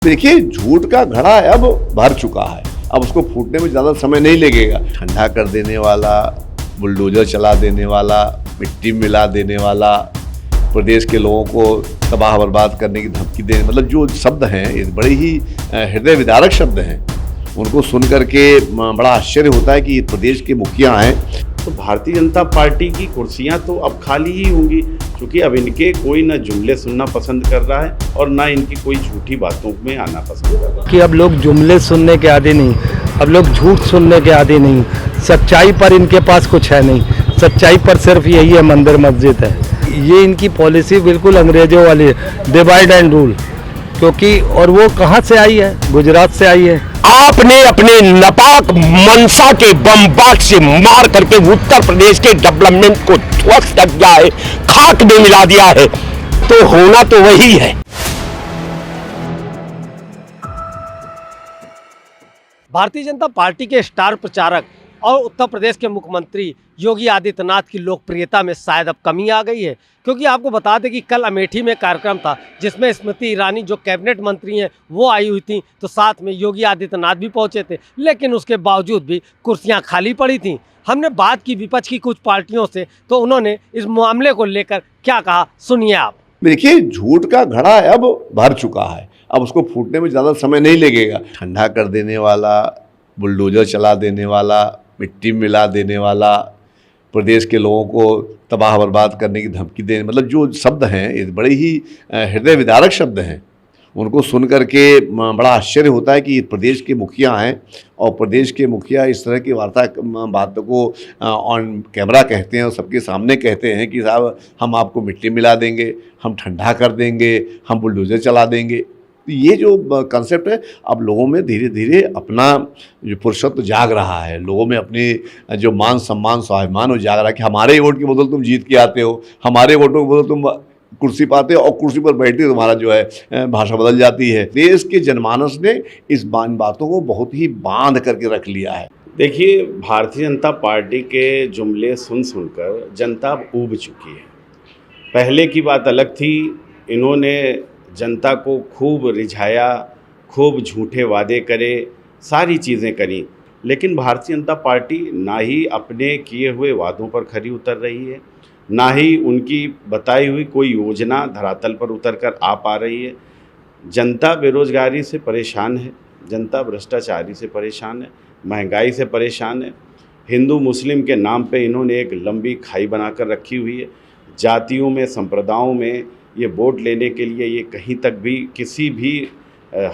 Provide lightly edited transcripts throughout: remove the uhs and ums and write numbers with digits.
देखिए, झूठ का घड़ा अब भर चुका है। अब उसको फूटने में ज़्यादा समय नहीं लगेगा। ठंडा कर देने वाला, बुलडोजर चला देने वाला, मिट्टी मिला देने वाला, प्रदेश के लोगों को तबाह बर्बाद करने की धमकी देने, मतलब जो शब्द हैं ये बड़े ही हृदय विदारक शब्द हैं। उनको सुन करके बड़ा आश्चर्य होता है कि ये प्रदेश के मुखिया हैं। तो भारतीय जनता पार्टी की कुर्सियां तो अब खाली ही होंगी, क्योंकि अब इनके कोई ना जुमले सुनना पसंद कर रहा है और ना इनकी कोई झूठी बातों में आना पसंद कर रहा है। कि अब लोग जुमले सुनने के आदी नहीं, अब लोग झूठ सुनने के आदी नहीं, सच्चाई पर इनके पास कुछ है नहीं, सच्चाई पर सिर्फ यही है, मंदिर मस्जिद है। ये इनकी पॉलिसी बिल्कुल अंग्रेजों वाली है, डिवाइड एंड रूल। क्योंकि और वो कहाँ से आई है? गुजरात से आई है। आपने अपने नापाक मनसा के बमबाट से मार करके उत्तर प्रदेश के डेवलपमेंट को ध्वस्त कर दिया है, खाक में मिला दिया है, तो होना तो वही है। भारतीय जनता पार्टी के स्टार प्रचारक और उत्तर प्रदेश के मुख्यमंत्री योगी आदित्यनाथ की लोकप्रियता में शायद अब कमी आ गई है। क्योंकि आपको बता दें कि कल अमेठी में कार्यक्रम था जिसमें स्मृति ईरानी जो कैबिनेट मंत्री हैं वो आई हुई थी, तो साथ में योगी आदित्यनाथ भी पहुंचे थे, लेकिन उसके बावजूद भी कुर्सियां खाली पड़ी थीं। हमने बात की विपक्ष की कुछ पार्टियों से, तो उन्होंने इस मामले को लेकर क्या कहा, सुनिए आप। देखिए, झूठ का घड़ा अब भर चुका है। अब उसको फूटने में ज़्यादा समय नहीं लगेगा। ठंडा कर देने वाला, बुलडोजर चला देने वाला, मिट्टी मिला देने वाला, प्रदेश के लोगों को तबाह बर्बाद करने की धमकी देने, मतलब जो शब्द हैं ये बड़े ही हृदय विदारक शब्द हैं। उनको सुन करके बड़ा आश्चर्य होता है कि ये प्रदेश के मुखिया हैं और प्रदेश के मुखिया इस तरह की बातों को ऑन कैमरा कहते हैं और सबके सामने कहते हैं कि साहब हम आपको मिट्टी मिला देंगे, हम ठंडा कर देंगे, हम बुलडोजर चला देंगे। ये जो कंसेप्ट है, अब लोगों में धीरे धीरे अपना जो पुरुषत्व जाग रहा है, लोगों में अपनी जो मान सम्मान स्वाभिमान वो जाग रहा है कि हमारे वोट की बदौलत तुम जीत के आते हो, हमारे वोटों की बदौलत तुम कुर्सी पाते हो और कुर्सी पर बैठते तुम्हारा जो है भाषा बदल जाती है। देश के जनमानस ने इस बातों को बहुत ही बांध करके रख लिया है। देखिए, भारतीय जनता पार्टी के जुमले सुन सुनकर जनता ऊब चुकी है। पहले की बात अलग थी, इन्होंने जनता को खूब रिझाया, खूब झूठे वादे करे, सारी चीज़ें करी, लेकिन भारतीय जनता पार्टी ना ही अपने किए हुए वादों पर खरी उतर रही है, ना ही उनकी बताई हुई कोई योजना धरातल पर उतर कर आ पा रही है। जनता बेरोजगारी से परेशान है, जनता भ्रष्टाचारी से परेशान है, महंगाई से परेशान है। हिंदू मुस्लिम के नाम पे इन्होंने एक लंबी खाई बनाकर रखी हुई है। जातियों में, संप्रदायों में ये वोट लेने के लिए ये कहीं तक भी, किसी भी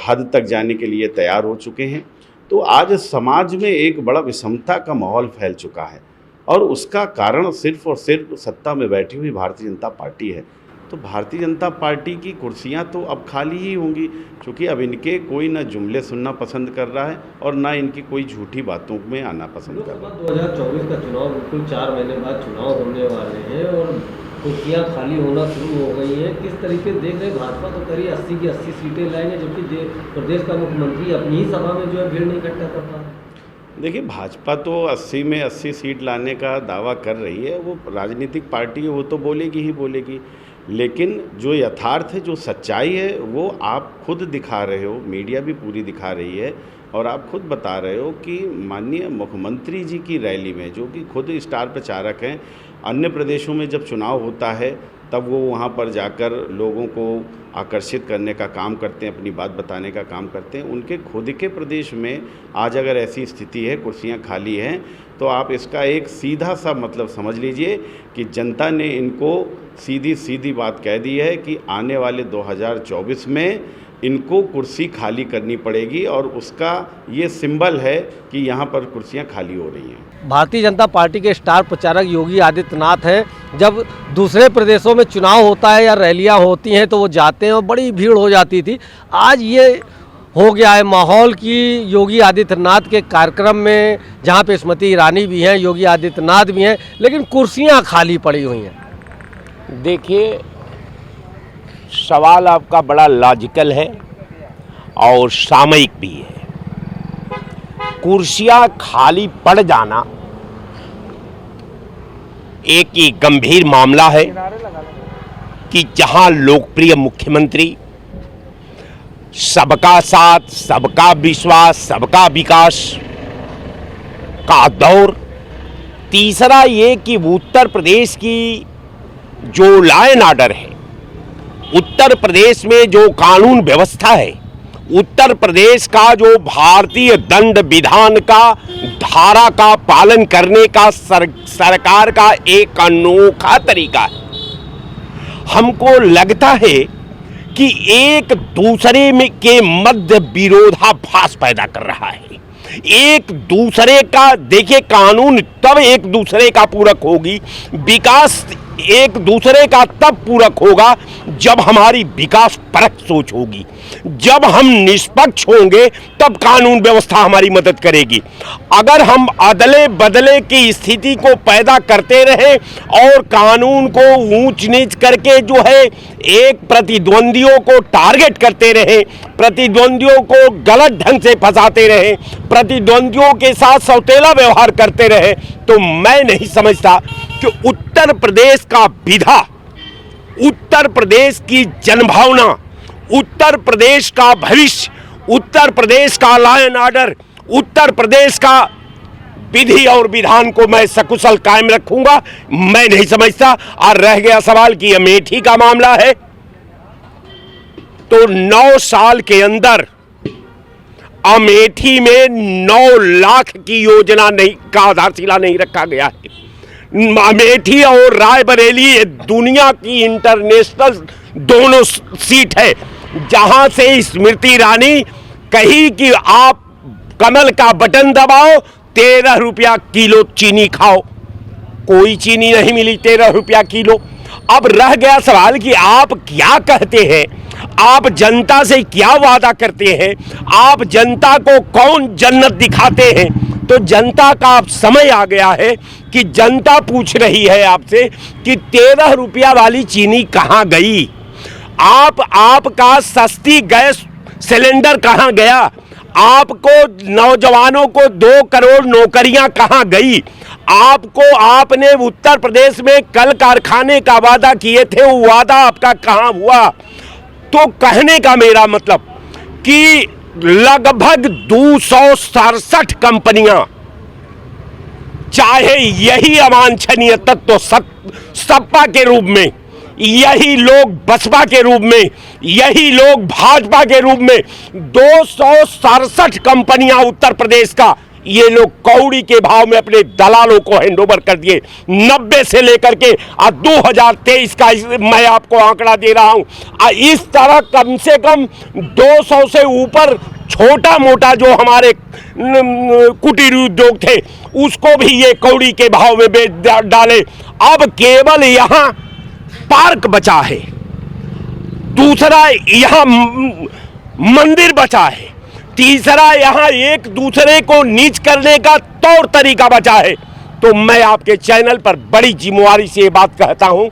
हद तक जाने के लिए तैयार हो चुके हैं। तो आज समाज में एक बड़ा विषमता का माहौल फैल चुका है और उसका कारण सिर्फ और सिर्फ सत्ता में बैठी हुई भारतीय जनता पार्टी है। तो भारतीय जनता पार्टी की कुर्सियां तो अब खाली ही होंगी, क्योंकि अब इनके कोई ना जुमले सुनना पसंद कर रहा है और ना इनकी कोई झूठी बातों में आना पसंद कर रहा है। 2024 का चुनाव बिल्कुल 4 महीने बाद चुनाव होने वाले हैं और कुर्सियाँ खाली होना शुरू हो गई हैं। किस तरीके से देख रहे हैं? भाजपा तो करीब 80 की 80 सीटें लाएंगे, जबकि प्रदेश का मुख्यमंत्री अपनी ही सभा में जो है भीड़ नहीं इकट्ठा करता है। देखिए, भाजपा तो 80 में 80 सीट लाने का दावा कर रही है। वो राजनीतिक पार्टी है, वो तो बोलेगी ही बोलेगी, लेकिन जो यथार्थ है, जो सच्चाई है, वो आप खुद दिखा रहे हो, मीडिया भी पूरी दिखा रही है और आप खुद बता रहे हो कि माननीय मुख्यमंत्री जी की रैली में, जो कि खुद स्टार प्रचारक हैं, अन्य प्रदेशों में जब चुनाव होता है तब वो वहाँ पर जाकर लोगों को आकर्षित करने का काम करते हैं, अपनी बात बताने का काम करते हैं। उनके खुद के प्रदेश में आज अगर ऐसी स्थिति है, कुर्सियाँ खाली हैं, तो आप इसका एक सीधा सा मतलब समझ लीजिए कि जनता ने इनको सीधी सीधी बात कह दी है कि आने वाले 2024 में इनको कुर्सी खाली करनी पड़ेगी और उसका ये सिंबल है कि यहाँ पर कुर्सियाँ खाली हो रही हैं। भारतीय जनता पार्टी के स्टार प्रचारक योगी आदित्यनाथ हैं। जब दूसरे प्रदेशों में चुनाव होता है या रैलियां होती हैं तो वो जाते हैं और बड़ी भीड़ हो जाती थी। आज ये हो गया है माहौल कि योगी आदित्यनाथ के कार्यक्रम में, जहाँ पे स्मृति ईरानी भी हैं, योगी आदित्यनाथ भी हैं, लेकिन कुर्सियाँ खाली पड़ी हुई हैं। देखिए, सवाल आपका बड़ा लॉजिकल है और सामयिक भी है। कुर्सियां खाली पड़ जाना एक ही गंभीर मामला है कि जहां लोकप्रिय मुख्यमंत्री सबका साथ, सबका विश्वास, सबका विकास का दौर। तीसरा ये कि उत्तर प्रदेश की जो लॉ एंड ऑर्डर है, उत्तर प्रदेश में जो कानून व्यवस्था है, उत्तर प्रदेश का जो भारतीय दंड विधान का धारा का पालन करने का सरकार का एक अनोखा तरीका है। हमको लगता है कि एक दूसरे में के मध्य विरोधाभास पैदा कर रहा है। एक दूसरे का, देखिए, कानून तब एक दूसरे का पूरक होगी, विकास एक दूसरे का तब पूरक होगा जब हमारी विकास परक सोच होगी। जब हम निष्पक्ष होंगे तब कानून व्यवस्था हमारी मदद करेगी। अगर हम अदले बदले की स्थिति को पैदा करते रहे और कानून को ऊंच नीच करके जो है एक प्रतिद्वंदियों को टारगेट करते रहे, प्रतिद्वंदियों को गलत ढंग से फंसाते रहे, प्रतिद्वंदियों के साथ सौतेला व्यवहार करते रहे, तो मैं नहीं समझता कि उत्तर प्रदेश का विधा, उत्तर प्रदेश की जनभावना, उत्तर प्रदेश का भविष्य, उत्तर प्रदेश का law and order, Uttar Pradesh का विधि और विधान को मैं सकुशल कायम रखूंगा, मैं नहीं समझता। और रह गया सवाल कि अमेठी का मामला है, तो 9 साल के अंदर अमेठी में 9 लाख की योजना नहीं का आधारशिला नहीं रखा गया है। अमेठी और रायबरेली ये दुनिया की इंटरनेशनल दोनों सीट है, जहां से स्मृति ईरानी कही कि आप कमल का बटन दबाओ, 13 रुपया किलो चीनी खाओ। कोई चीनी नहीं मिली, 13 रुपया किलो। अब रह गया सवाल कि आप क्या कहते हैं, आप जनता से क्या वादा करते हैं, आप जनता को कौन जन्नत दिखाते हैं। तो जनता का अब समय आ गया है कि जनता पूछ रही है आपसे कि 13 रुपया वाली चीनी कहाँ गई, आपका सस्ती गैस सिलेंडर कहाँ गया, आपको नौजवानों को 2 करोड़ नौकरियां कहाँ गई, आपने उत्तर प्रदेश में कल कारखाने का वादा किए थे, वो वादा आपका कहाँ हुआ। तो कहने का मेरा मतलब कि लगभग 267 कंपनियां, चाहे यही अवांछनीय तत्व सपा के रूप में, यही लोग बसपा के रूप में, यही लोग भाजपा के रूप में, 267 कंपनियां उत्तर प्रदेश का ये लोग कौड़ी के भाव में अपने दलालों को हैंडओवर कर दिए। 90 से लेकर के 2023 का मैं आपको आंकड़ा दे रहा हूं। इस तरह कम से कम 200 से ऊपर छोटा मोटा जो हमारे कुटीर उद्योग थे उसको भी ये कौड़ी के भाव में बेच डाले। अब केवल यहाँ पार्क बचा है, दूसरा यहाँ मंदिर बचा है, तीसरा यहाँ एक दूसरे को नीच करने का तौर तरीका बचा है। तो मैं आपके चैनल पर बड़ी जिम्मेवारी से ये बात कहता हूं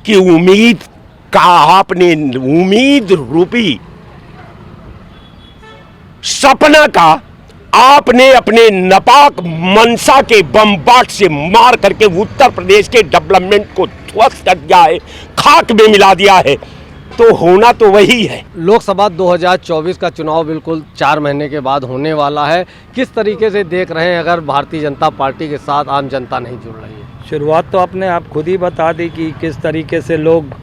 कि उम्मीद का आपने, उम्मीद रूपी सपना का आपने अपने नापाक मंशा के बमबाट से मार करके उत्तर प्रदेश के डेवलपमेंट को ध्वस्त कर दिया है, खाक में मिला दिया है। तो होना तो वही है। लोकसभा 2024 का चुनाव बिल्कुल 4 महीने के बाद होने वाला है। किस तरीके से देख रहे हैं अगर भारतीय जनता पार्टी के साथ आम जनता नहीं जुड़ रही है? शुरुआत तो आपने आप खुद ही बता दी कि किस तरीके से लोग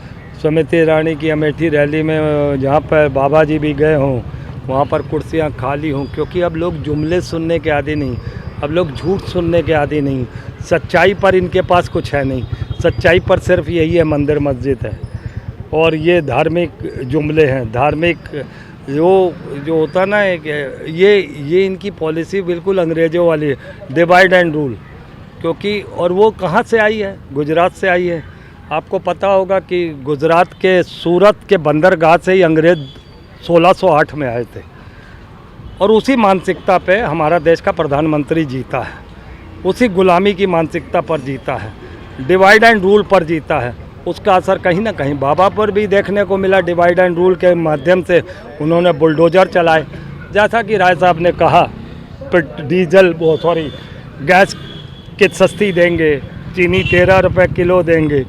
स्मृति ईरानी की अमेठी रैली में, जहाँ पर बाबा जी भी गए हों, वहाँ पर कुर्सियाँ खाली हों, क्योंकि अब लोग जुमले सुनने के आदी नहीं, अब लोग झूठ सुनने के आदी नहीं। सच्चाई पर इनके पास कुछ है नहीं, सच्चाई पर सिर्फ यही है मंदिर मस्जिद है और ये धार्मिक जुमले हैं। धार्मिक जो होता ना है कि ये इनकी पॉलिसी बिल्कुल अंग्रेज़ों वाली है, डिवाइड एंड रूल। क्योंकि और वो कहाँ से आई है? गुजरात से आई है। आपको पता होगा कि गुजरात के सूरत के बंदरगाह से ही अंग्रेज़ 1608 में आए थे और उसी मानसिकता पे हमारा देश का प्रधानमंत्री जीता है, उसी गुलामी की मानसिकता पर जीता है, डिवाइड एंड रूल पर जीता है। उसका असर कहीं ना कहीं बाबा पर भी देखने को मिला। डिवाइड एंड रूल के माध्यम से उन्होंने बुलडोजर चलाए, जैसा कि राय साहब ने कहा, गैस की सस्ती देंगे, चीनी 13 रुपये किलो देंगे।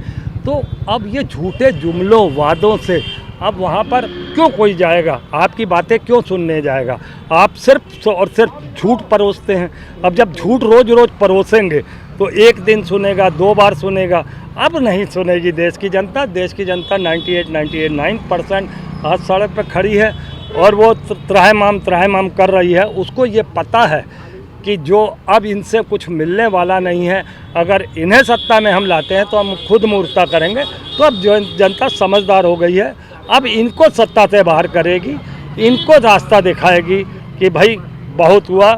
तो अब ये झूठे जुमलों वादों से अब वहाँ पर क्यों कोई जाएगा, आपकी बातें क्यों सुनने जाएगा। आप सिर्फ और सिर्फ झूठ परोसते हैं। अब जब झूठ रोज़ रोज़ परोसेंगे तो एक दिन सुनेगा, 2 बार सुनेगा, अब नहीं सुनेगी देश की जनता। देश की जनता 98% आज सड़क पर खड़ी है और वो त्राहिमाम कर रही है। उसको ये पता है कि जो अब इनसे कुछ मिलने वाला नहीं है, अगर इन्हें सत्ता में हम लाते हैं तो हम खुद मूर्खता करेंगे। तो अब जनता समझदार हो गई है, अब इनको सत्ता से बाहर करेगी, इनको रास्ता दिखाएगी कि भाई बहुत हुआ,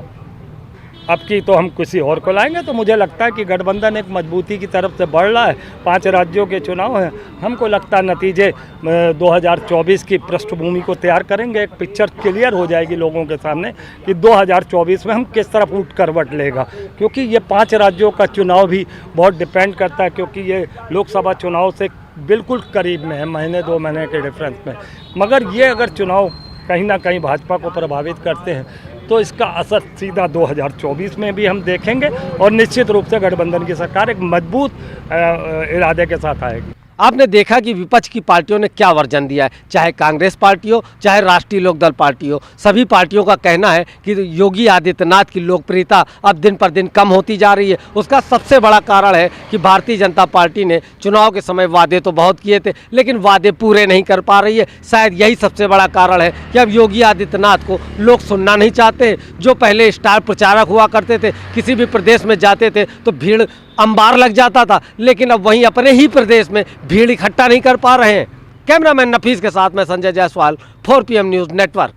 अब की तो हम किसी और को लाएंगे। तो मुझे लगता है कि गठबंधन एक मजबूती की तरफ से बढ़ रहा है। 5 राज्यों के चुनाव हैं, हमको लगता है नतीजे 2024 की पृष्ठभूमि को तैयार करेंगे। एक पिक्चर क्लियर हो जाएगी लोगों के सामने कि 2024 में हम किस तरफ उठ करवट लेगा, क्योंकि ये 5 राज्यों का चुनाव भी बहुत डिपेंड करता है, क्योंकि ये लोकसभा चुनाव से बिल्कुल करीब में है, महीने 2 महीने के डिफरेंस में। मगर ये अगर चुनाव कहीं ना कहीं भाजपा को प्रभावित करते हैं तो इसका असर सीधा 2024 में भी हम देखेंगे और निश्चित रूप से गठबंधन की सरकार एक मजबूत इरादे के साथ आएगी। आपने देखा कि विपक्ष की पार्टियों ने क्या वर्जन दिया है, चाहे कांग्रेस पार्टी हो, चाहे राष्ट्रीय लोकदल पार्टी हो। सभी पार्टियों का कहना है कि योगी आदित्यनाथ की लोकप्रियता अब दिन पर दिन कम होती जा रही है। उसका सबसे बड़ा कारण है कि भारतीय जनता पार्टी ने चुनाव के समय वादे तो बहुत किए थे, लेकिन वादे पूरे नहीं कर पा रही है। शायद यही सबसे बड़ा कारण है कि अब योगी आदित्यनाथ को लोग सुनना नहीं चाहते। जो पहले स्टार प्रचारक हुआ करते थे, किसी भी प्रदेश में जाते थे तो भीड़ अंबार लग जाता था, लेकिन अब वहीं अपने ही प्रदेश में भीड़ इकट्ठा नहीं कर पा रहे हैं। कैमरामैन नफीस के साथ मैं Sanjay Jaiswal, 4 PM news network.